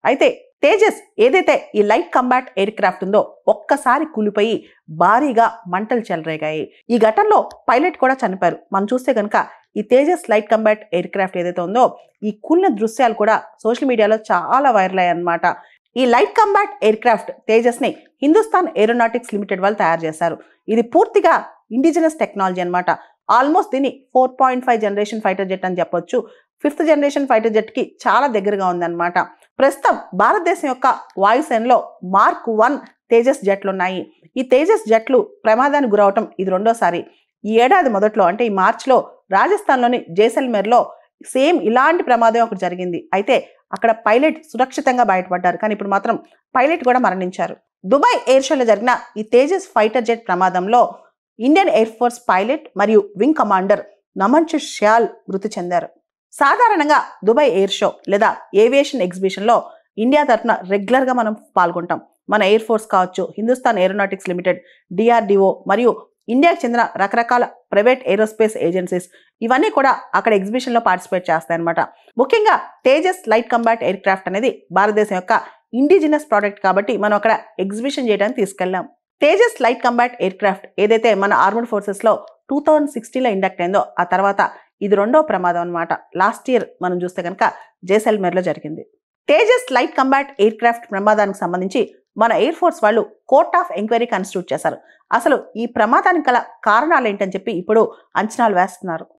అయితే తేజస్ ఏదైతే ఈ లైట్ కంబాట్ ఎయిర్ క్రాఫ్ట్ ఉందో ఒక్కసారి కూలిపోయి భారీగా మంటలు చెలరేగాయి. ఈ ఘటనలో పైలట్ కూడా చనిపోయారు. మనం చూస్తే కనుక ఈ Tejas light combat air craft ఏదైతే ఉందో ఈ కూలిన దృశ్యాలు కూడా సోషల్ మీడియాలో చాలా వైరల్ అయ్యాయి అన్నమాట. ఈ light combat air craft Tejas ని హిందుస్థాన్ ఏరోనాటిక్స్ లిమిటెడ్ వాళ్ళు తయారు చేశారు. ఇది పూర్తిగా ఇండిజినస్ టెక్నాలజీ అన్నమాట. ఆల్మోస్ట్ దీన్ని 4.5 జనరేషన్ ఫైటర్ జెట్ అని చెప్పొచ్చు. 5th జనరేషన్ ఫైటర్ జెట్ కి చాలా దగ్గరగా ఉందన్నమాట. ప్రస్తుతం భారతదేశం యొక్క వాయుసేనలో మార్క్ 1 తేజస్ జట్లు ఉన్నాయి. ఈ తేజస్ జట్లు ప్రమాదానికి గురవటం ఇది రెండోసారి. ఈ ఏడాది మొదట్లో అంటే ఈ మార్చిలో రాజస్థాన్లోని జైసల్మేర్లో సేమ్ ఇలాంటి ప్రమాదం ఒకటి జరిగింది. అయితే అక్కడ పైలట్ సురక్షితంగా బయటపడ్డారు. కానీ ఇప్పుడు మాత్రం పైలట్ కూడా మరణించారు. దుబాయ్ ఎయిర్ షోలో జరిగిన ఈ తేజస్ ఫైటర్ జెట్ ప్రమాదంలో ఇండియన్ ఎయిర్ ఫోర్స్ పైలట్ మరియు వింగ్ కమాండర్ నమన్షు శ్యాల్ మృతి చెందారు. సాధారణంగా దుబాయ్ ఎయిర్ షో లేదా ఏవియేషన్ ఎగ్జిబిషన్లో ఇండియా తరఫున రెగ్యులర్గా మనం పాల్గొంటాం. మన ఎయిర్ ఫోర్స్ కావచ్చు, హిందుస్థాన్ ఏరోనాటిక్స్ లిమిటెడ్, డిఆర్డిఓ మరియు ఇండియాకి చెందిన రకరకాల ప్రైవేట్ ఏరోస్పేస్ ఏజెన్సీస్ ఇవన్నీ కూడా అక్కడ ఎగ్జిబిషన్లో పార్టిసిపేట్ చేస్తాయన్నమాట. ముఖ్యంగా Tejas light combat air craft అనేది భారతదేశం యొక్క ఇండిజినస్ ప్రోడక్ట్ కాబట్టి మనం అక్కడ ఎగ్జిబిషన్ చేయడానికి తీసుకెళ్ళాం. Tejas light combat air craft ఏదైతే మన ఆర్మడ్ ఫోర్సెస్లో 2016లో ఇండక్ట్ అయిందో ఆ తర్వాత ఇది రెండో ప్రమాదం అన్నమాట. లాస్ట్ ఇయర్ మనం చూస్తే కనుక జైసల్మేర్లో జరిగింది. Tejas light combat air craft ప్రమాదానికి సంబంధించి మన ఎయిర్ ఫోర్స్ వాళ్ళు కోర్ట్ ఆఫ్ ఎంక్వైరీ కాన్స్టిట్యూట్ చేశారు. అసలు ఈ ప్రమాదానికి గల కారణాలు ఏంటని చెప్పి ఇప్పుడు అంచనాలు వేస్తున్నారు.